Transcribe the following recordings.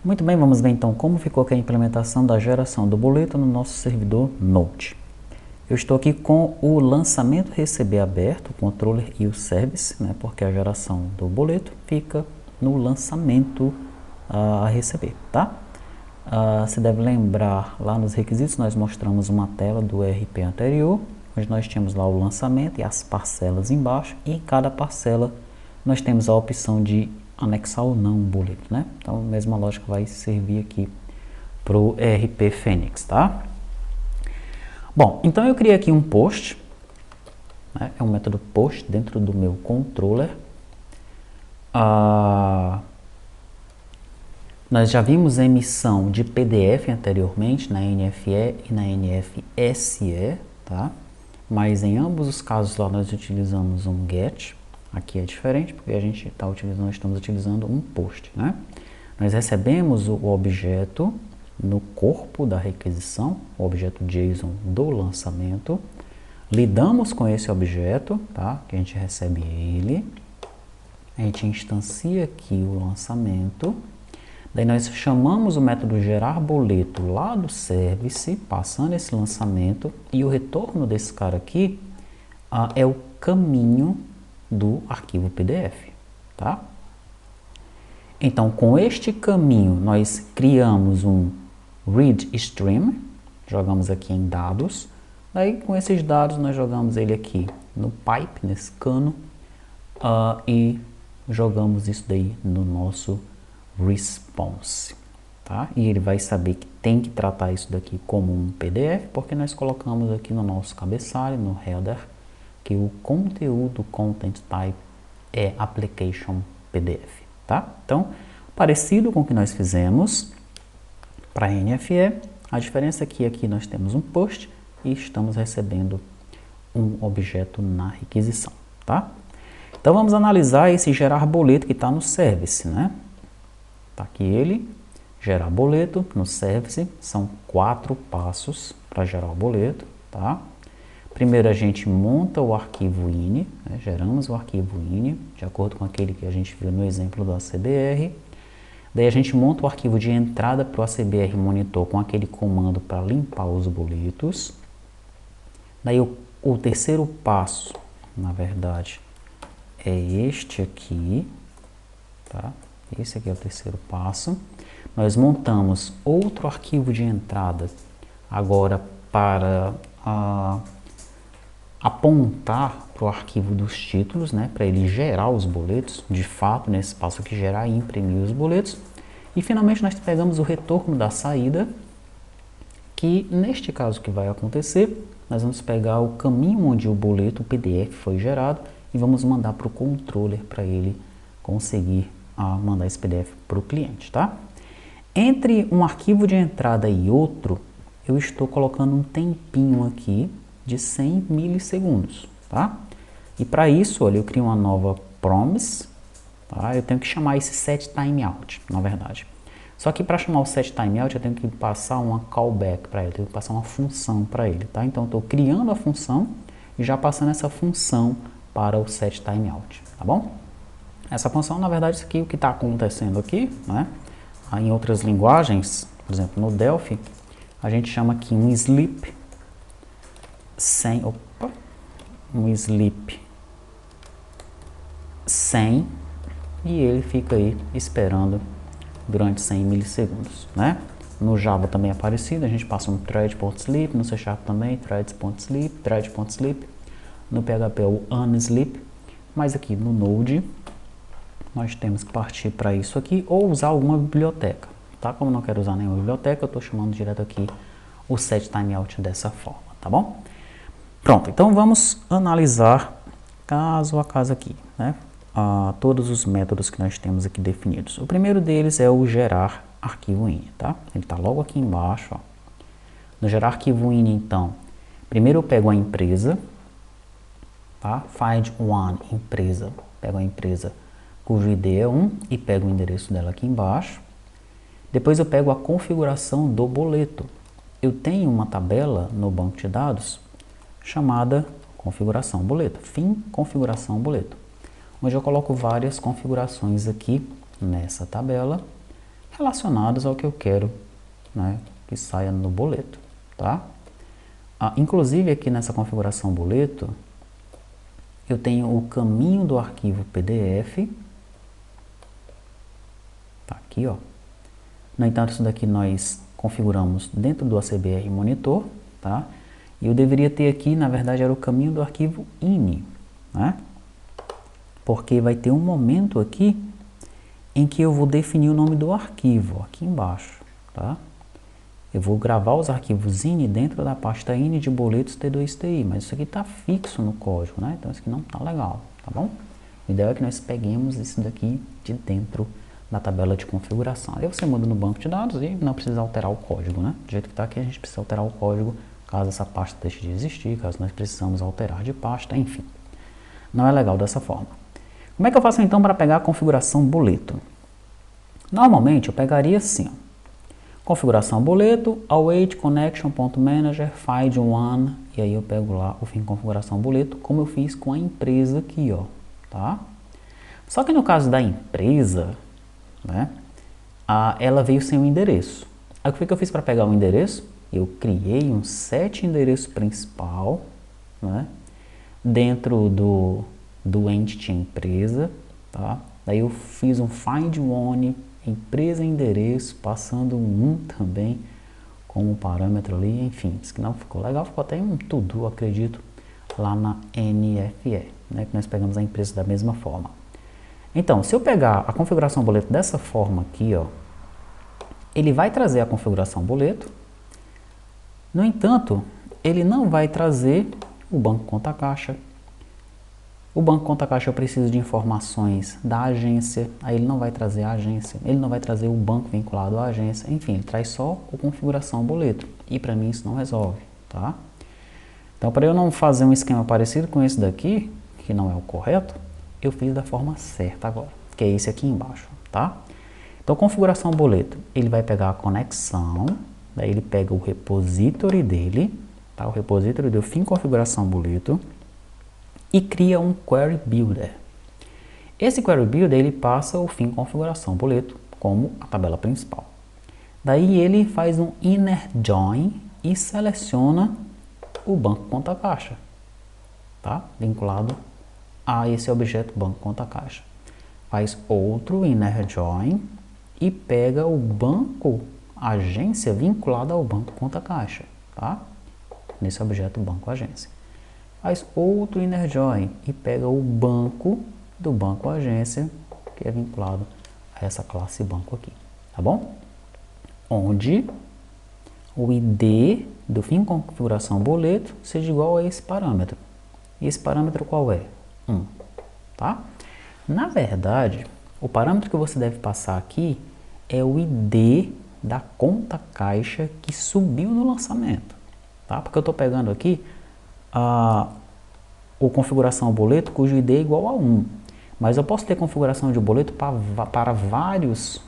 Muito bem, vamos ver então como ficou aqui a implementação da geração do boleto no nosso servidor Node. Eu estou aqui com o lançamento receber aberto, o controller e o service, né, porque a geração do boleto fica no lançamento a receber, tá? Você deve lembrar, lá nos requisitos nós mostramos uma tela do ERP anterior, onde nós tínhamos lá o lançamento e as parcelas embaixo, e em cada parcela nós temos a opção de anexar ou não o boleto, né? Então a mesma lógica vai servir aqui para o ERP Fênix, tá? Bom, então eu criei aqui um post, né? É um método post dentro do meu controller. Nós já vimos a emissão de PDF anteriormente na NFE e na NFSE, tá? Mas em ambos os casos lá nós utilizamos um GET. Aqui é diferente porque nós estamos utilizando um post, né? Nós recebemos o objeto no corpo da requisição, o objeto JSON do lançamento, lidamos com esse objeto, tá? Que a gente recebe ele, a gente instancia aqui o lançamento, daí nós chamamos o método gerar boleto lá do service, passando esse lançamento, e o retorno desse cara aqui é o caminho do arquivo PDF, tá? Então, com este caminho, nós criamos um read stream, jogamos aqui em dados, daí com esses dados nós jogamos ele aqui no pipe, nesse cano, e jogamos isso daí no nosso response, tá? E ele vai saber que tem que tratar isso daqui como um PDF, porque nós colocamos aqui no nosso cabeçalho, no header, que o conteúdo content type é application PDF, tá? Então, parecido com o que nós fizemos para a NFE, a diferença é que aqui nós temos um post e estamos recebendo um objeto na requisição, tá? Então, vamos analisar esse gerar boleto que está no service, né? Tá aqui ele, gerar boleto no service, são 4 passos para gerar o boleto, tá? Primeiro a gente monta o arquivo ini, né? Geramos o arquivo ini, de acordo com aquele que a gente viu no exemplo do ACBR. Daí a gente monta o arquivo de entrada para o ACBR Monitor com aquele comando para limpar os boletos. Daí o terceiro passo, na verdade, é este aqui, tá? Esse aqui é o terceiro passo. Nós montamos outro arquivo de entrada agora para apontar para o arquivo dos títulos, né, para ele gerar os boletos, de fato, nesse passo aqui, gerar e imprimir os boletos. E finalmente nós pegamos o retorno da saída, que neste caso que vai acontecer, nós vamos pegar o caminho onde o boleto, o PDF, foi gerado e vamos mandar para o controller para ele conseguir mandar esse PDF para o cliente, tá? Entre um arquivo de entrada e outro, eu estou colocando um tempinho aqui de 100 milissegundos, tá? E para isso, olha, eu crio uma nova promise, tá? Eu tenho que chamar esse set timeout, na verdade. Só que para chamar o set timeout, eu tenho que passar uma callback para ele, eu tenho que passar uma função para ele, tá? Então, eu estou criando a função e já passando essa função para o set timeout, tá bom? Essa função, na verdade, isso aqui, o que está acontecendo aqui, né? Em outras linguagens, por exemplo, no Delphi, a gente chama aqui um sleep sem, e ele fica aí esperando durante 100 milissegundos, né? No Java também é parecido, a gente passa um thread.sleep, no C# também, thread.sleep, no PHP é o unsleep, mas aqui no Node nós temos que partir para isso aqui ou usar alguma biblioteca, tá? Como não quero usar nenhuma biblioteca, eu estou chamando direto aqui o set timeout dessa forma, tá bom? Pronto, então vamos analisar caso a caso aqui, né? Todos os métodos que nós temos aqui definidos. O primeiro deles é o gerar arquivo ini, tá? Ele está logo aqui embaixo, ó. No gerar arquivo ini, então, primeiro eu pego a empresa, tá? Find one empresa, pego a empresa cujo ID é 1 e pego o endereço dela aqui embaixo. Depois eu pego a configuração do boleto. Eu tenho uma tabela no banco de dados chamada configuração boleto, fim configuração boleto, onde eu coloco várias configurações aqui nessa tabela relacionados ao que eu quero, né, que saia no boleto, tá? Inclusive aqui nessa configuração boleto, eu tenho o caminho do arquivo PDF, tá aqui, ó. No entanto, isso daqui nós configuramos dentro do ACBR Monitor, tá? E eu deveria ter aqui, na verdade, era o caminho do arquivo INI, né? Porque vai ter um momento aqui em que eu vou definir o nome do arquivo, ó, aqui embaixo, tá? Eu vou gravar os arquivos INI dentro da pasta INI de boletos T2TI, mas isso aqui está fixo no código, né? Então isso aqui não está legal, tá bom? O ideal é que nós peguemos isso daqui de dentro da tabela de configuração. Aí você muda no banco de dados e não precisa alterar o código, né? Do jeito que está aqui, a gente precisa alterar o código caso essa pasta deixe de existir, caso nós precisamos alterar de pasta, enfim. Não é legal dessa forma. Como é que eu faço então para pegar a configuração boleto? Normalmente eu pegaria assim, ó. Configuração boleto, await connection.manager, find one, e aí eu pego lá o fim configuração boleto, como eu fiz com a empresa aqui, ó, tá? Só que no caso da empresa, né, ela veio sem o endereço. Aí o que eu fiz para pegar o endereço? Eu criei um set endereço principal, né, dentro do entity empresa, tá? Daí eu fiz um find one empresa endereço, passando um também como parâmetro ali, enfim, isso que não ficou legal, ficou até um to-do, acredito, lá na NFE, né, que nós pegamos a empresa da mesma forma. Então, se eu pegar a configuração boleto dessa forma aqui, ó, ele vai trazer a configuração boleto, no entanto, ele não vai trazer o banco conta caixa. O banco conta caixa eu preciso de informações da agência, aí ele não vai trazer a agência, ele não vai trazer o banco vinculado à agência, enfim, ele traz só a configuração boleto, e para mim isso não resolve, tá? Então, para eu não fazer um esquema parecido com esse daqui, que não é o correto, eu fiz da forma certa agora, que é esse aqui embaixo, tá? Então, configuração boleto, ele vai pegar a conexão, daí ele pega o repository dele, tá? O repository do fim configuração boleto, e cria um Query Builder. Esse Query Builder ele passa o fim configuração boleto como a tabela principal. Daí ele faz um inner join e seleciona o banco conta caixa, tá? Vinculado a esse objeto banco conta caixa. Faz outro inner join e pega o banco agência vinculado ao banco conta caixa, tá? Nesse objeto banco agência. Faz outro inner join e pega o banco do banco agência, que é vinculado a essa classe banco aqui, tá bom? Onde o ID do fim configuração boleto seja igual a esse parâmetro. E esse parâmetro qual é? 1, tá? Na verdade, o parâmetro que você deve passar aqui é o ID da conta caixa que subiu no lançamento, tá? Porque eu estou pegando aqui o configuração boleto cujo ID é igual a 1, mas eu posso ter configuração de boleto para várias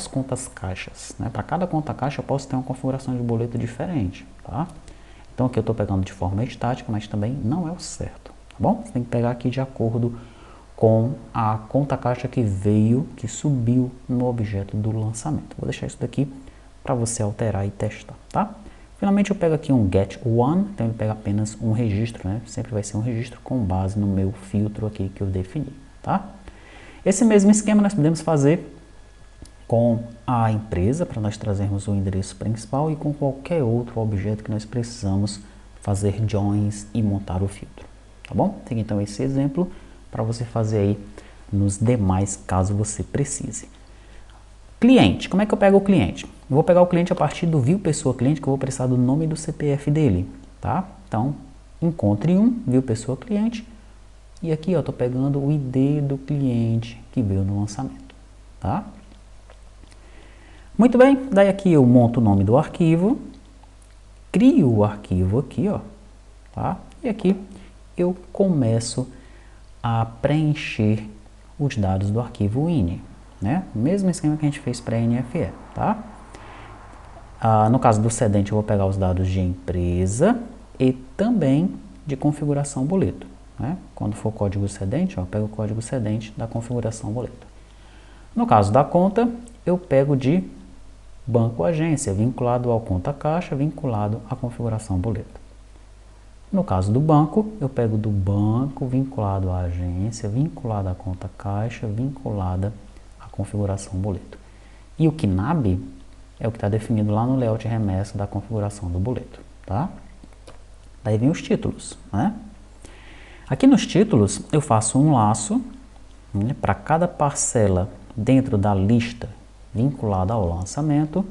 contas caixas, né? Para cada conta caixa eu posso ter uma configuração de boleto diferente, tá? Então aqui eu estou pegando de forma estática, mas também não é o certo, tá bom? Você tem que pegar aqui de acordo com a conta caixa que subiu no objeto do lançamento. Vou deixar isso daqui para você alterar e testar, tá? Finalmente eu pego aqui um get one, então ele pega apenas um registro, né? Sempre vai ser um registro com base no meu filtro aqui que eu defini, tá? Esse mesmo esquema nós podemos fazer com a empresa, para nós trazermos o endereço principal, e com qualquer outro objeto que nós precisamos fazer joins e montar o filtro, tá bom? Tem então esse exemplo para você fazer aí nos demais, caso você precise. Cliente, como é que eu pego o cliente? Eu vou pegar o cliente a partir do view pessoa cliente, que eu vou precisar do nome e do CPF dele, tá? Então, encontre um, view pessoa cliente, e aqui, ó, eu tô pegando o ID do cliente que veio no lançamento, tá? Muito bem, daí aqui eu monto o nome do arquivo, crio o arquivo aqui, ó, tá? E aqui eu começo a preencher os dados do arquivo INI, né? Mesmo esquema que a gente fez para a NFE, tá? No caso do cedente, eu vou pegar os dados de empresa e também de configuração boleto, né? Quando for código cedente, ó, eu pego o código cedente da configuração boleto. No caso da conta, eu pego de banco agência, vinculado ao conta caixa, vinculado à configuração boleto. No caso do banco, eu pego do banco, vinculado à agência, vinculado à conta caixa, vinculada à configuração boleto. E o KNAB é o que está definido lá no layout remessa da configuração do boleto, tá? Daí vem os títulos, né? Aqui nos títulos eu faço um laço, né, para cada parcela dentro da lista vinculada ao lançamento,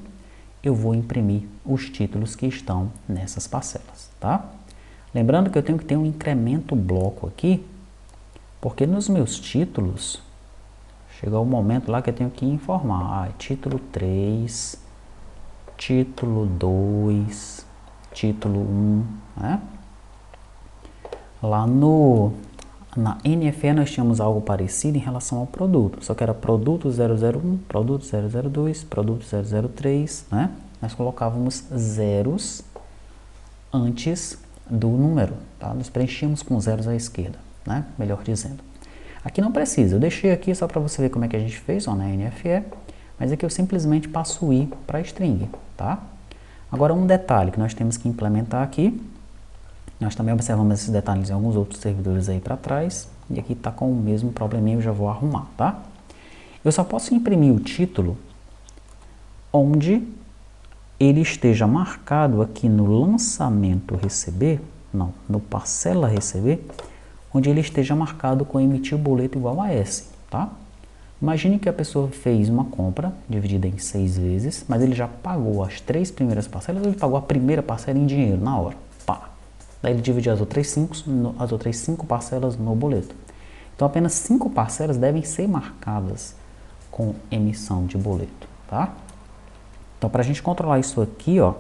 eu vou imprimir os títulos que estão nessas parcelas, tá? Lembrando que eu tenho que ter um incremento bloco aqui, porque nos meus títulos, chega o momento lá que eu tenho que informar, título 3, título 2, título 1, né? Lá na NFE nós tínhamos algo parecido em relação ao produto, só que era produto 001, produto 002, produto 003, né? Nós colocávamos zeros antes do número, tá? Nós preenchíamos com zeros à esquerda, né? Melhor dizendo. Aqui não precisa, eu deixei aqui só para você ver como é que a gente fez ó, na NFE, mas aqui eu simplesmente passo o I para string, tá? Agora um detalhe que nós temos que implementar aqui, nós também observamos esses detalhes em alguns outros servidores aí para trás, e aqui está com o mesmo probleminha, eu já vou arrumar, tá? Eu só posso imprimir o título onde ele esteja marcado aqui no lançamento receber, não, no parcela receber, onde ele esteja marcado com emitir o boleto igual a S, tá? Imagine que a pessoa fez uma compra dividida em 6 vezes, mas ele já pagou as 3 primeiras parcelas, ele pagou a primeira parcela em dinheiro na hora, pá. Daí ele divide as outras 5 parcelas no boleto. Então apenas 5 parcelas devem ser marcadas com emissão de boleto, tá? Então para a gente controlar isso aqui, ó,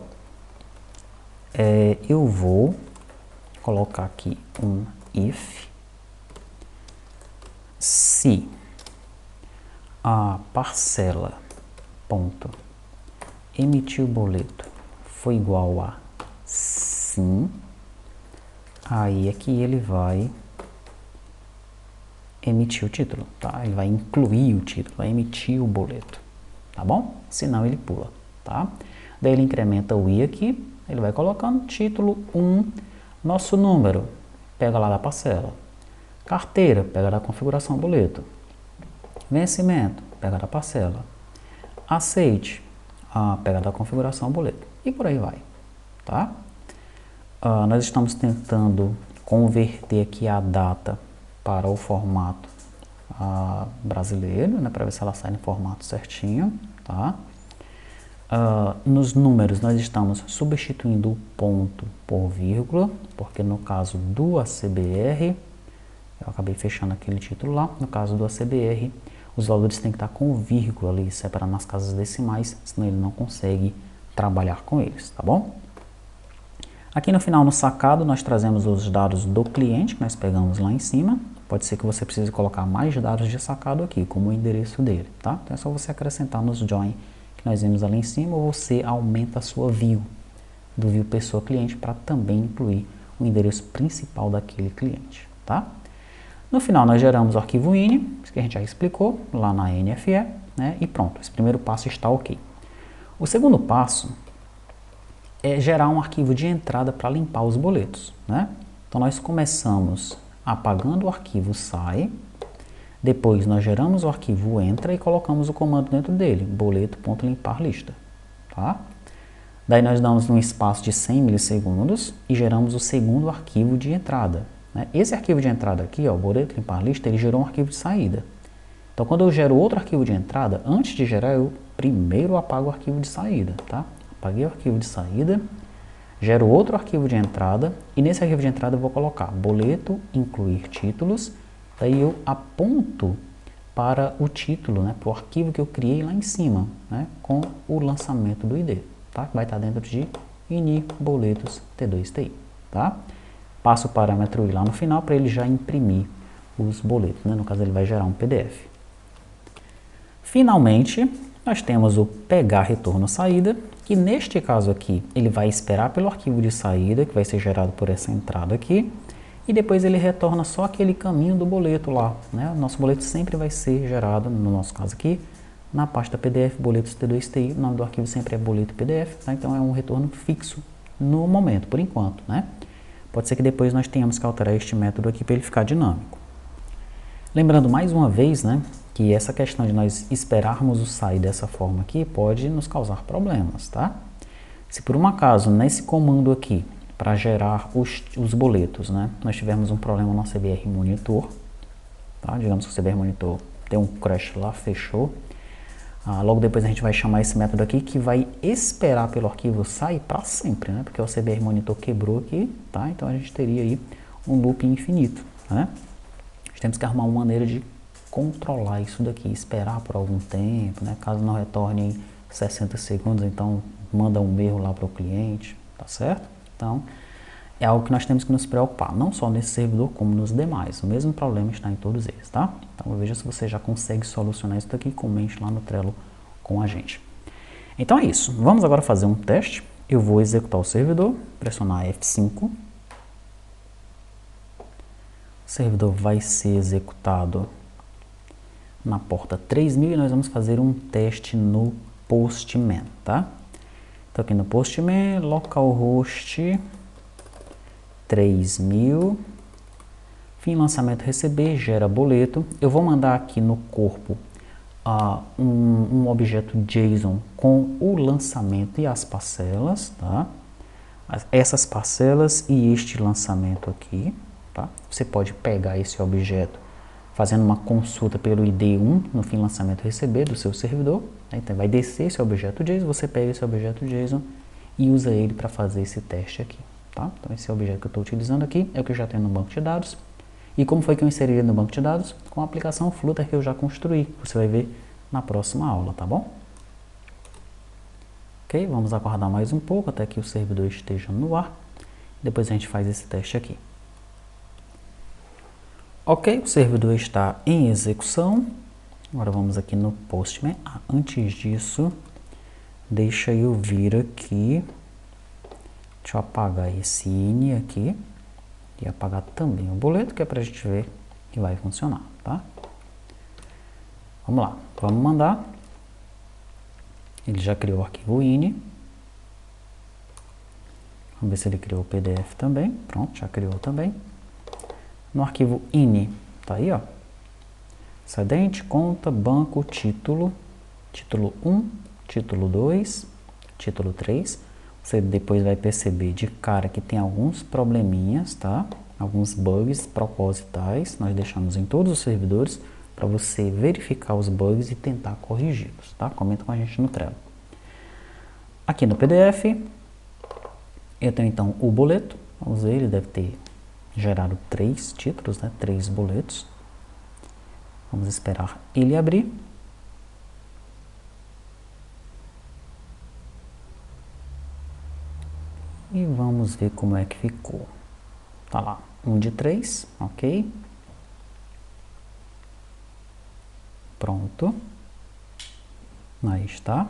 eu vou colocar aqui um if se a parcela ponto emitir o boleto for igual a sim, aí é que ele vai emitir o título, tá? Ele vai incluir o título, vai emitir o boleto, tá bom? Senão ele pula, tá? Daí ele incrementa o I aqui, ele vai colocando título 1, nosso número, pega lá da parcela, carteira, pega da configuração boleto, vencimento, pega da parcela, aceite, pega da configuração boleto, e por aí vai, tá? Nós estamos tentando converter aqui a data para o formato brasileiro, né, para ver se ela sai no formato certinho, tá? Nos números nós estamos substituindo o ponto por vírgula, porque no caso do ACBR, eu acabei fechando aquele título lá, no caso do ACBR, os valores têm que estar com vírgula ali, separando nas casas decimais, senão ele não consegue trabalhar com eles, tá bom? Aqui no final, no sacado, nós trazemos os dados do cliente, que nós pegamos lá em cima. Pode ser que você precise colocar mais dados de sacado aqui, como o endereço dele, tá? Então é só você acrescentar nos join que nós vimos ali em cima, ou você aumenta a sua view, do view pessoa cliente, para também incluir o endereço principal daquele cliente, tá? No final, nós geramos o arquivo INI, que a gente já explicou, lá na NFE, né? E pronto, esse primeiro passo está ok. O segundo passo é gerar um arquivo de entrada para limpar os boletos, né? Então nós começamos apagando o arquivo sai, depois nós geramos o arquivo entra e colocamos o comando dentro dele, boleto.limpar lista, tá? Daí nós damos um espaço de 100 milissegundos e geramos o segundo arquivo de entrada, né? Esse arquivo de entrada aqui, ó, boleto limpar lista, ele gerou um arquivo de saída. Então quando eu gero outro arquivo de entrada, antes de gerar eu primeiro apago o arquivo de saída, tá? Apaguei o arquivo de saída, gero outro arquivo de entrada e nesse arquivo de entrada eu vou colocar boleto incluir títulos, daí eu aponto para o título, né, para o arquivo que eu criei lá em cima, né, com o lançamento do ID, tá? Vai estar dentro de ini boletos T2TI, tá? Passo o parâmetro I lá no final para ele já imprimir os boletos, né? No caso ele vai gerar um PDF. Finalmente, nós temos o pegar retorno saída, que neste caso aqui, ele vai esperar pelo arquivo de saída, que vai ser gerado por essa entrada aqui, e depois ele retorna só aquele caminho do boleto lá, né? O nosso boleto sempre vai ser gerado, no nosso caso aqui, Na pasta PDF, boletos T2TI, o nome do arquivo sempre é boleto PDF, tá? Então é um retorno fixo no momento, por enquanto, né? Pode ser que depois nós tenhamos que alterar este método aqui para ele ficar dinâmico. Lembrando mais uma vez, né, que essa questão de nós esperarmos o SAI dessa forma aqui pode nos causar problemas, tá? Se por um acaso nesse comando aqui, para gerar os boletos, né, nós tivermos um problema no CBR Monitor, tá? Digamos que o CBR Monitor deu um crash lá, fechou. Logo depois a gente vai chamar esse método aqui que vai esperar pelo arquivo SAI para sempre, né? Porque o CBR Monitor quebrou aqui, tá? Então a gente teria aí um loop infinito, né? Nós temos que arrumar uma maneira de controlar isso daqui, esperar por algum tempo, né? Caso não retorne em 60 segundos, então manda um erro lá para o cliente, tá certo? Então é algo que nós temos que nos preocupar, não só nesse servidor, como nos demais. O mesmo problema está em todos eles, tá? Então veja se você já consegue solucionar isso daqui, comente lá no Trello com a gente. Então é isso. Vamos agora fazer um teste. Eu vou executar o servidor, pressionar F5. O servidor vai ser executado na porta 3000 e nós vamos fazer um teste no Postman, tá? Então aqui no Postman, localhost 3000, fim lançamento receber, gera boleto. Eu vou mandar aqui no corpo um objeto JSON com o lançamento e as parcelas, tá? Essas parcelas e este lançamento aqui, tá? Você pode pegar esse objeto fazendo uma consulta pelo ID1 no fim lançamento receber do seu servidor, né? Então vai descer esse objeto JSON, você pega esse objeto JSON e usa ele para fazer esse teste aqui. Tá? Então esse objeto que eu estou utilizando aqui é o que eu já tenho no banco de dados. E como foi que eu inseri ele no banco de dados? Com a aplicação Flutter que eu já construí. Você vai ver na próxima aula, tá bom? Ok, vamos aguardar mais um pouco até que o servidor esteja no ar. Depois a gente faz esse teste aqui. Ok, o servidor está em execução. Agora vamos aqui no Postman. Antes disso, deixa eu vir aqui. Deixa eu apagar esse INI aqui e apagar também o boleto, que é para a gente ver que vai funcionar, tá? Vamos lá, vamos mandar. Ele já criou o arquivo INI. Vamos ver se ele criou o PDF também. Pronto, já criou também. No arquivo INI, tá aí, ó. Excedente, conta, banco, título. Título 1, título 2, título 3. Você depois vai perceber de cara que tem alguns probleminhas, tá? Alguns bugs propositais. Nós deixamos em todos os servidores para você verificar os bugs e tentar corrigi-los, tá? Comenta com a gente no Trello. Aqui no PDF, eu tenho então o boleto. Vamos ver, ele deve ter gerado 3 títulos, né? 3 boletos. Vamos esperar ele abrir. E vamos ver como é que ficou. Tá lá, 1 de 3, ok. Pronto. Aí está.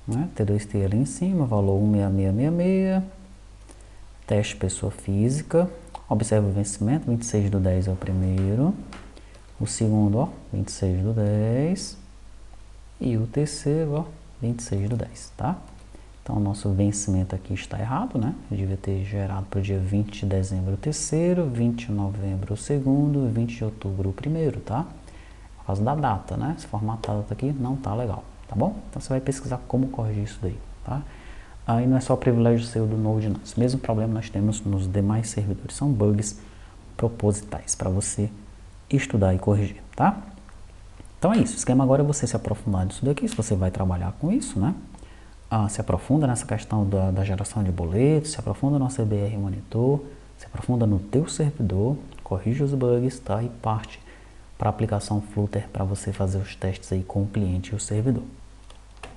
Né? T2T ali em cima, valor 16666. Teste pessoa física. Observa o vencimento, 26/10 é o primeiro. O segundo, ó, 26/10. E o terceiro, ó, 26/10, tá? Então, o nosso vencimento aqui está errado, né? Eu devia ter gerado para o dia 20 de dezembro o terceiro, 20 de novembro o segundo, 20 de outubro o primeiro, tá? Por causa da data, né? Esse formatado aqui não tá legal, tá bom? Então, você vai pesquisar como corrigir isso daí, tá? Aí não é só privilégio seu do Node, não. Esse mesmo problema nós temos nos demais servidores. São bugs propositais para você estudar e corrigir, tá? Então é isso. O esquema agora é você se aprofundar nisso daqui, se você vai trabalhar com isso, né? Se aprofunda nessa questão da geração de boletos, se aprofunda no CBR Monitor, se aprofunda no teu servidor, corrige os bugs, tá? E parte para a aplicação Flutter para você fazer os testes aí com o cliente e o servidor.